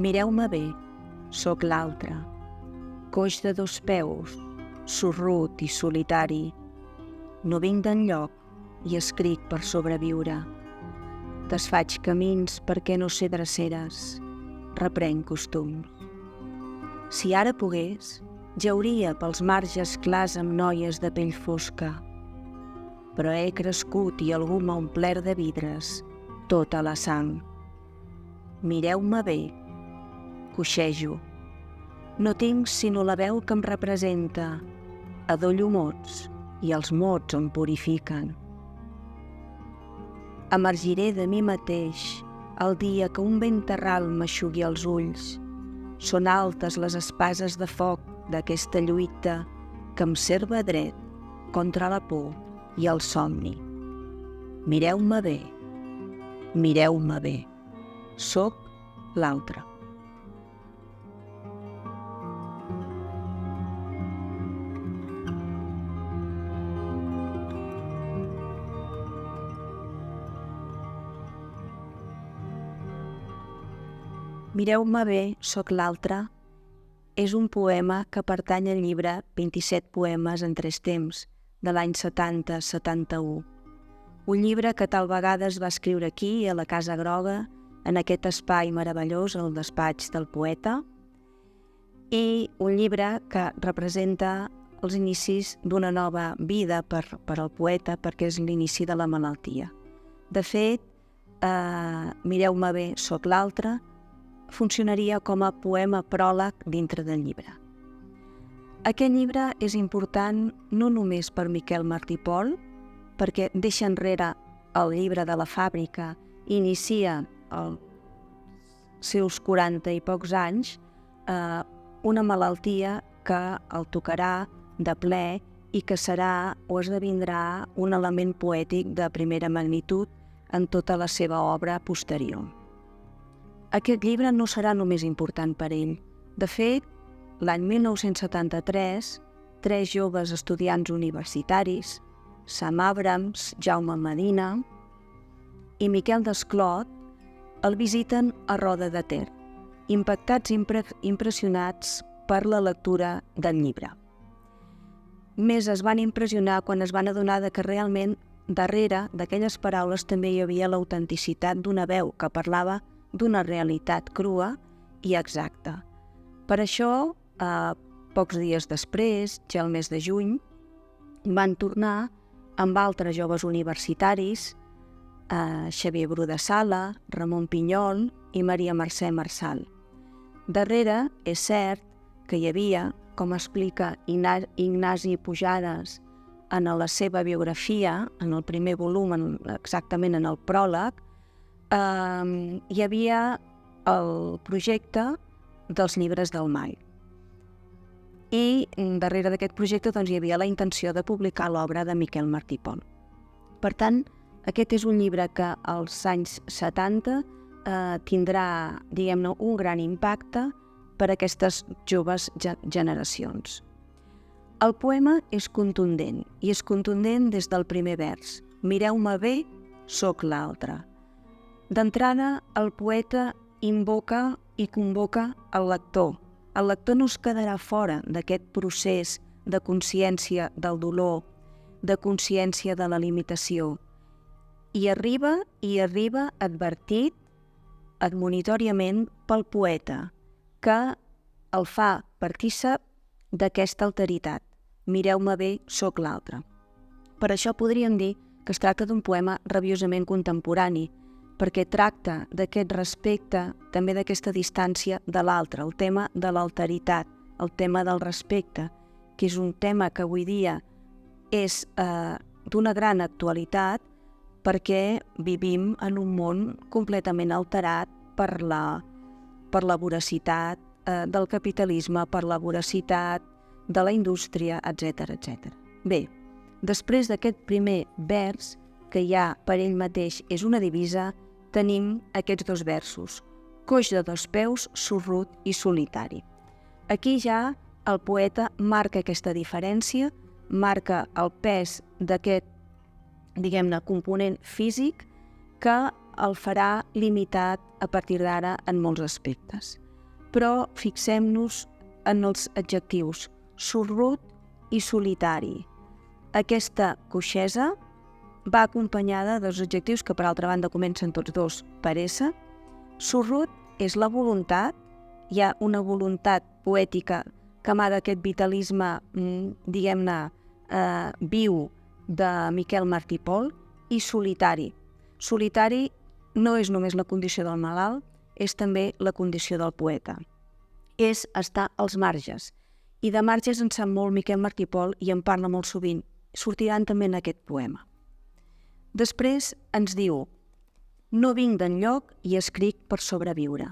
Mireu-me bé, sóc l'altre, coix de 2 peus, sorrut i solitari. No vinc d'enlloc i escric per sobreviure. Desfaig camins perquè no sé dreceres, reprenc costums. Si ara pogués, jauria pels marges clars amb noies de pell fosca, però he crescut i algú m'ha omplert de vidres tota la sang. Mireu-me bé, coixejo. No tinc sinó la veu que em representa, adollo mots i els mots em purifiquen. Emergiré de mi mateix el dia que un vent terral m'eixugui els ulls. Són altes les espases de foc d'aquesta lluita que em serva dret contra la por i el somni. Mireu-me bé, mireu-me bé. Sóc l'altre. Mireu-me bé, sóc l'altre és un poema que pertany al llibre 27 poemes en 3 temps, de l'any 70-71. Un llibre que tal vegada es va escriure aquí, a la Casa Groga, en aquest espai meravellós, el despatx del poeta, i un llibre que representa els inicis d'una nova vida per al poeta, perquè és l'inici de la malaltia. De fet, Mireu-me bé, sóc l'altre, funcionaria com a poema pròleg dintre del llibre. Aquest llibre és important no només per Miquel Martí i Pol, perquè deixa enrere el llibre de la fàbrica i inicia als seus 40 i pocs anys una malaltia que el tocarà de ple i que serà o esdevindrà un element poètic de primera magnitud en tota la seva obra posterior. Aquest llibre no serà només important per ell. De fet, l'any 1973, 3 joves estudiants universitaris, Sam Abrams, Jaume Medina i Miquel Desclot, el visiten a Roda de Ter, impactats i impressionats per la lectura del llibre. Més es van impressionar quan es van adonar que realment darrere d'aquelles paraules també hi havia l'autenticitat d'una veu que parlava d'una realitat crua i exacta. Per això, pocs dies després, ja el mes de juny, van tornar amb altres joves universitaris, Xavier Bru de Sala, Ramon Pinyol i Maria Mercè Marçal. Darrere, és cert que hi havia, com explica Ignasi Pujades en la seva biografia, en el primer volum, exactament en el pròleg, hi havia el projecte dels llibres del Mai. I darrere d'aquest projecte hi havia la intenció de publicar l'obra de Miquel Martí i Pol. Per tant, aquest és un llibre que als anys 70 tindrà, diguem-ne, un gran impacte per a aquestes joves generacions. El poema és contundent, i és contundent des del primer vers. Mireu-me bé, sóc l'altre. D'entrada, el poeta invoca i convoca el lector. El lector no es quedarà fora d'aquest procés de consciència del dolor, de consciència de la limitació. I arriba advertit admonitòriament pel poeta, que el fa partícip d'aquesta alteritat. Mireu-me bé, sóc l'altre. Per això podríem dir que es tracta d'un poema rabiosament contemporani, perquè tracta d'aquest respecte, també d'aquesta distància de l'altre, el tema de l'alteritat, el tema del respecte, que és un tema que avui dia és d'una gran actualitat perquè vivim en un món completament alterat per la voracitat del capitalisme, per la voracitat de la indústria, etc. Bé, després d'aquest primer vers, que ja per ell mateix és una divisa, tenim aquests 2 versos, coix de 2 peus, sorrut i solitari. Aquí ja el poeta marca aquesta diferència, marca el pes d'aquest, diguem-ne, component físic que el farà limitat a partir d'ara en molts aspectes. però fixem-nos en els adjectius sorrut i solitari. Aquesta coixesa va acompanyada dels adjectius que per altra banda comencen tots dos per S. Sorrut és la voluntat, hi ha una voluntat poètica que amaga aquest vitalisme, diguem-ne, viu de Miquel Martí i Pol, i solitari. Solitari no és només la condició del malalt, és també la condició del poeta. És estar als marges. I de marges en sap molt Miquel Martí i Pol i en parla molt sovint. Sortiran també en aquest poema. Després ens diu: no vinc d'enlloc i escric per sobreviure.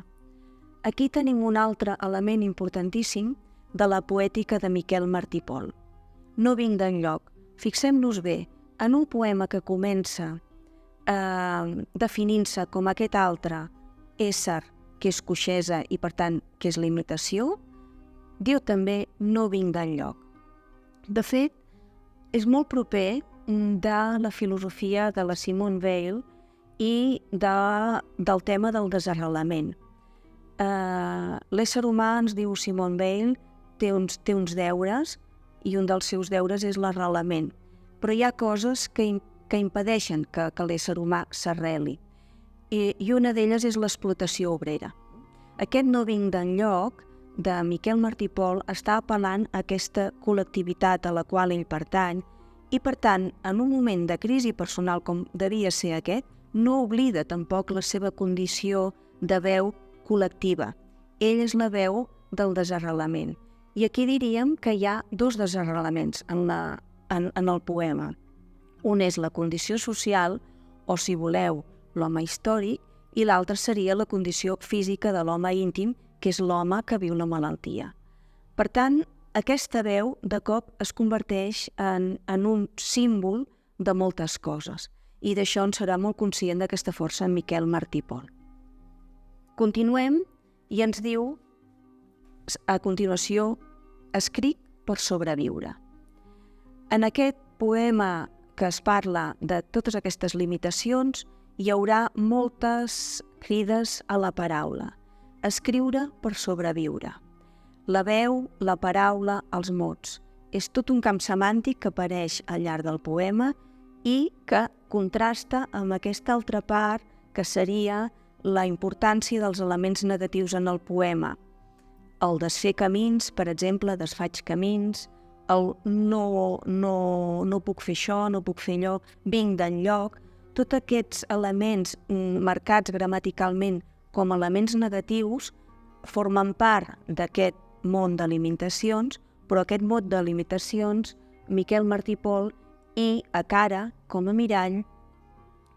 Aquí tenim un altre element importantíssim de la poètica de Miquel Martí i Pol. No vinc d'enlloc. Fixem-nos bé, en un poema que comença definint-se com aquest altre ésser que és coixesa i per tant que és limitació, diu també no vinc d'enlloc. De fet, és molt proper de la filosofia de la Simone Weil i del tema del desarrelament. L'ésser humà, ens diu Simone Weil, té uns deures i un dels seus deures és l'arrelament. Però hi ha coses que impedeixen que l'ésser humà s'arreli. I una d'elles és l'explotació obrera. Aquest no vinc d'enlloc de Miquel Martí i Pol està apel·lant a aquesta col·lectivitat a la qual ell pertany i, per tant, en un moment de crisi personal com devia ser aquest, no oblida tampoc la seva condició de veu col·lectiva. Ell és la veu del desarrelament. I aquí diríem que hi ha dos desarrelaments en el poema. Un és la condició social, o si voleu, l'home històric, i l'altre seria la condició física de l'home íntim, que és l'home que viu la malaltia. Per tant, aquesta veu de cop es converteix en un símbol de moltes coses, i d'això en serà molt conscient d'aquesta força en Miquel Martí i Pol. Continuem i ens diu, a continuació, escric per sobreviure. En aquest poema que es parla de totes aquestes limitacions, hi haurà moltes crides a la paraula. Escriure per sobreviure. La veu, la paraula, els mots. És tot un camp semàntic que apareix al llarg del poema i que contrasta amb aquesta altra part que seria la importància dels elements negatius en el poema. El desfer camins, per exemple, desfaig camins, el no puc fer això, no puc fer allò, vinc d'enlloc. Tots aquests elements marcats gramaticalment com elements negatius formen part d'aquest món de limitacions, però aquest món de limitacions, Miquel Martí i Pol hi acara com a mirall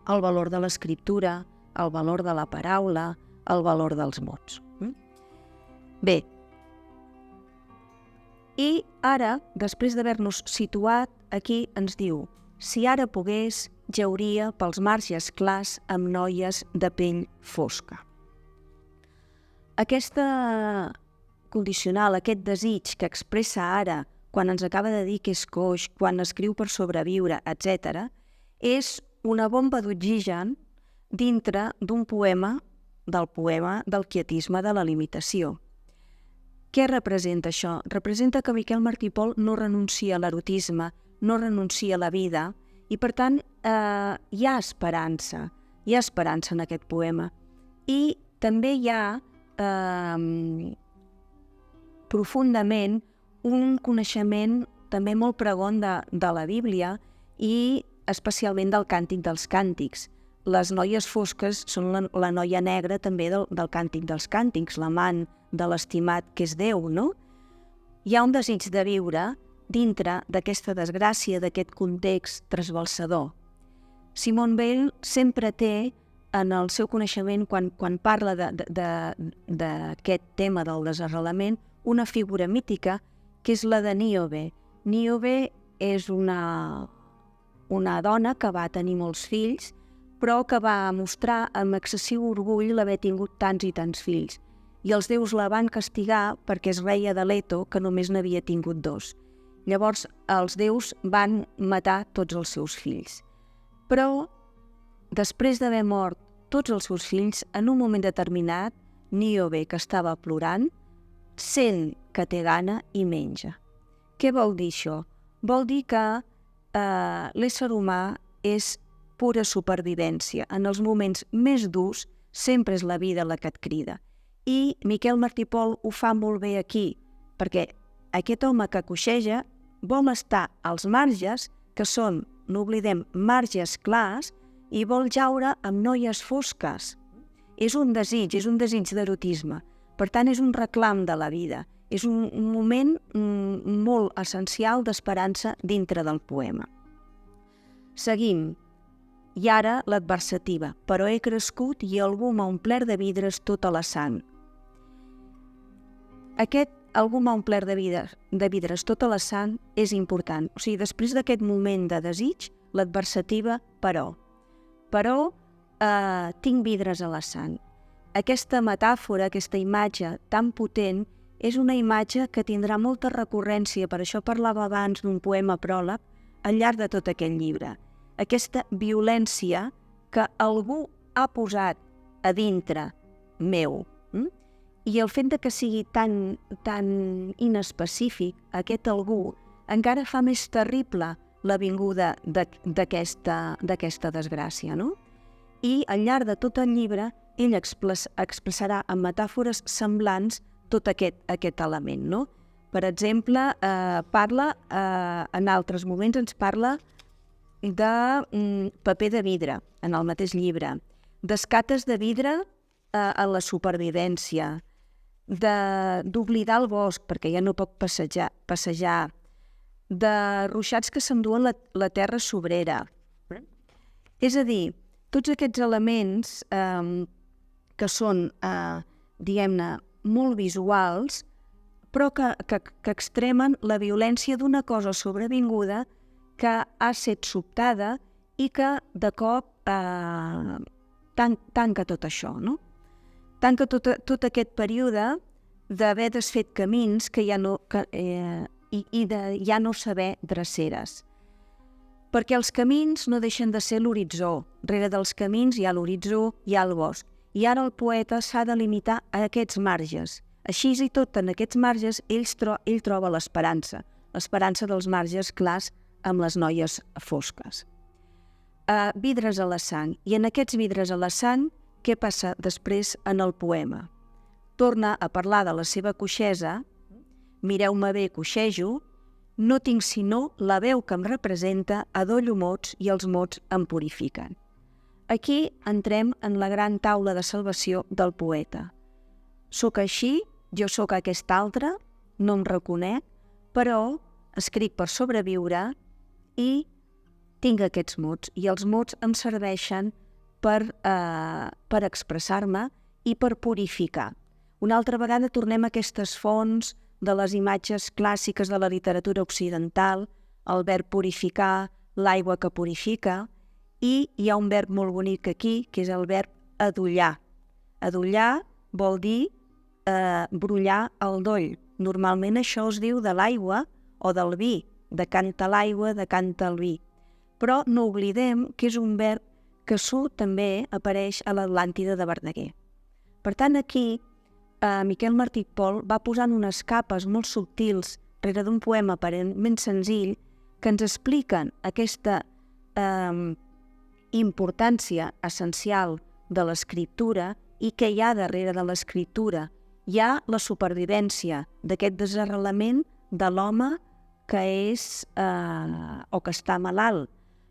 el valor de l'escriptura, el valor de la paraula, el valor dels mots. Bé, i ara, després d'haver-nos situat, aquí ens diu: si ara pogués, jauria pels marges clars amb noies de pell fosca. Aquesta condicional, aquest desig que expressa ara, quan ens acaba de dir que és coix, quan escriu per sobreviure, etc., és una bomba d'oxigen dintre d'un poema, del quietisme de la limitació. Què representa això? Representa que Miquel Martí i Pol no renuncia a l'erotisme, no renuncia a la vida, i per tant hi ha esperança en aquest poema. I també hi ha profundament un coneixement també molt pregon de la Bíblia i especialment del Càntic dels Càntics. Les noies fosques són la noia negra també del Càntic dels Càntics, l'amant de l'estimat que és Déu, no? Hi ha un desig de viure dintre d'aquesta desgràcia, d'aquest context trasbalsador. Simone Weil sempre té en el seu coneixement, quan parla d'aquest tema del desarrelament, una figura mítica que és la de Níobe. Níobe és una dona que va tenir molts fills, però que va mostrar amb excessiu orgull l'haver tingut tants i tants fills. I els déus la van castigar perquè es reia de Leto, que només n'havia tingut 2. Llavors, els déus van matar tots els seus fills. Però, després d'haver mort tots els seus fills, en un moment determinat, Níobe, que estava plorant, sent que té gana i menja. Què vol dir això? Vol dir que l'ésser humà és pura supervivència. En els moments més durs sempre és la vida la que et crida. I Miquel Martí i Pol ho fa molt bé aquí, perquè aquest home que coixeja vol estar als marges, que són, no oblidem, marges clars, i vol jaure amb noies fosques. És un desig d'erotisme. Per tant, és un reclam de la vida. És un moment molt essencial d'esperança dintre del poema. Seguim. I ara l'adversativa. Però he crescut i algú m'ha omplert de vidres tota la sang. Aquest algú m'ha omplert de vidres tota la sang és important. O sigui, després d'aquest moment de desig, l'adversativa, però. Però tinc vidres a la sang. Aquesta metàfora, aquesta imatge tan potent, és una imatge que tindrà molta recurrència, per això parlava abans d'un poema pròleg, al llarg de tot aquest llibre. Aquesta violència que algú ha posat a dintre meu. I el fet que sigui tan inespecífic, aquest algú, encara fa més terrible la vinguda d'aquesta desgràcia, no? I al llarg de tot el llibre ell expressarà en metàfores semblants tot aquest element, no? Per exemple, en altres moments ens parla de paper de vidre, en el mateix llibre, d'escates de vidre a la supervivència, d'oblidar el bosc perquè ja no pot passejar, de ruixats que s'enduen la terra sobrera. És a dir, tots aquests elements que són, diguem-ne, molt visuals, però que extremen la violència d'una cosa sobrevinguda que ha estat sobtada i que de cop tanca tot això, no? Tanca tot aquest període d'haver desfet camins i de ja no saber dreceres. Perquè els camins no deixen de ser l'horitzó. Rere dels camins hi ha l'horitzó, hi ha el bosc. I ara el poeta s'ha de limitar a aquests marges. Així i tot, en aquests marges, ell troba l'esperança dels marges clars amb les noies fosques. Vidres a la sang. I en aquests vidres a la sang, què passa després en el poema? Torna a parlar de la seva coixesa. Mireu-me bé, coixejo. No tinc sinó la veu que em representa, adollo mots i els mots em purifiquen. Aquí entrem en la gran taula de salvació del poeta. Soc així, jo sóc aquest altre, no em reconec, però escric per sobreviure i tinc aquests mots. I els mots em serveixen per expressar-me i per purificar. Una altra vegada tornem a aquestes fonts de les imatges clàssiques de la literatura occidental, el verb purificar, l'aigua que purifica, i hi ha un verb molt bonic aquí, que és el verb adollar. Adollar vol dir brollar el doll. Normalment això es diu de l'aigua o del vi, decanta l'aigua, decanta el vi. Però no oblidem que és un verb que també apareix a l'Atlàntida de Verdaguer. Per tant, aquí Miquel Martí i Pol va posant unes capes molt subtils rere d'un poema aparentment senzill que ens expliquen aquesta importància essencial de l'escriptura i que hi ha darrere de l'escriptura. Hi ha la supervivència d'aquest desarrelament de l'home que és o que està malalt,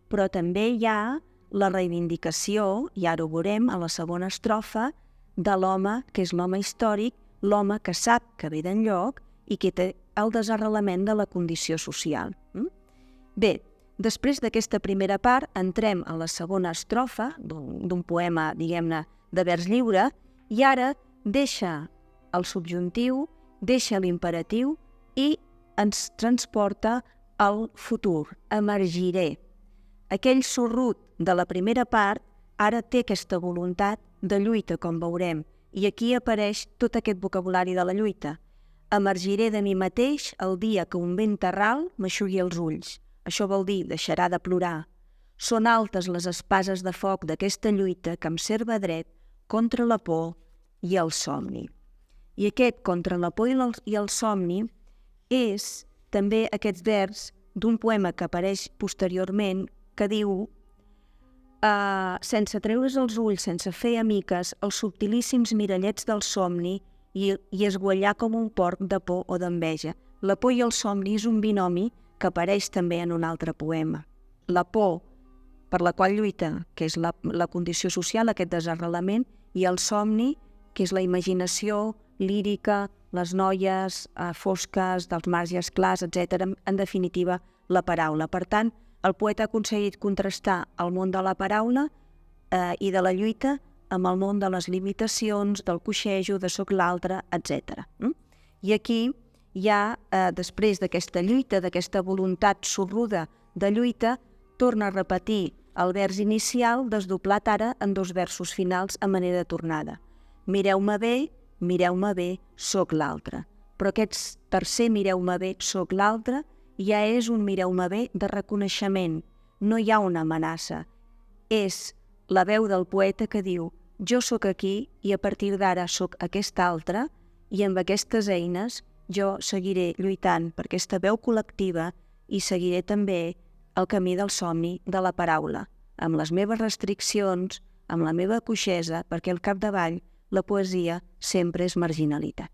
però també hi ha la reivindicació, i ara ho veurem a la segona estrofa, de l'home que és l'home històric, l'home que sap que ve d'enlloc i que té el desarrelament de la condició social. Bé, després d'aquesta primera part entrem a la segona estrofa d'un poema, diguem-ne, de vers lliure, i ara deixa el subjuntiu, deixa l'imperatiu i ens transporta al futur, emergiré. Aquell sorrut de la primera part ara té aquesta voluntat de lluita, com veurem, i aquí apareix tot aquest vocabulari de la lluita. Emergiré de mi mateix el dia que un vent terral m'eixugui els ulls. Això vol dir, deixarà de plorar. Són altes les espases de foc d'aquesta lluita que em serva dret contra la por i el somni. I aquest, contra la por i el somni, és també aquest vers d'un poema que apareix posteriorment que diu sense treure's els ulls, sense fer amiques, els subtilíssims mirallets del somni i esguallar com un porc de por o d'enveja. La por i el somni és un binomi que apareix també en un altre poema. La por, per la qual lluita, que és la condició social, aquest desarrelament, i el somni, que és la imaginació lírica, les noies fosques, dels marges clars, etc. En definitiva, la paraula. Per tant, el poeta ha aconseguit contrastar el món de la paraula i de la lluita amb el món de les limitacions, del coixejo, de soc l'altre, etc. I aquí ja, després d'aquesta lluita, d'aquesta voluntat sorruda de lluita, torna a repetir el vers inicial desdoblat ara en dos versos finals a manera de tornada. Mireu-me bé, soc l'altre. Però aquest tercer mireu-me bé, soc l'altre, ja és un mireu-me bé de reconeixement. No hi ha una amenaça. És la veu del poeta que diu jo sóc aquí i a partir d'ara sóc aquest altre i amb aquestes eines jo seguiré lluitant per aquesta veu col·lectiva i seguiré també el camí del somni de la paraula, amb les meves restriccions, amb la meva coixesa, perquè al capdavall la poesia sempre és marginalitat.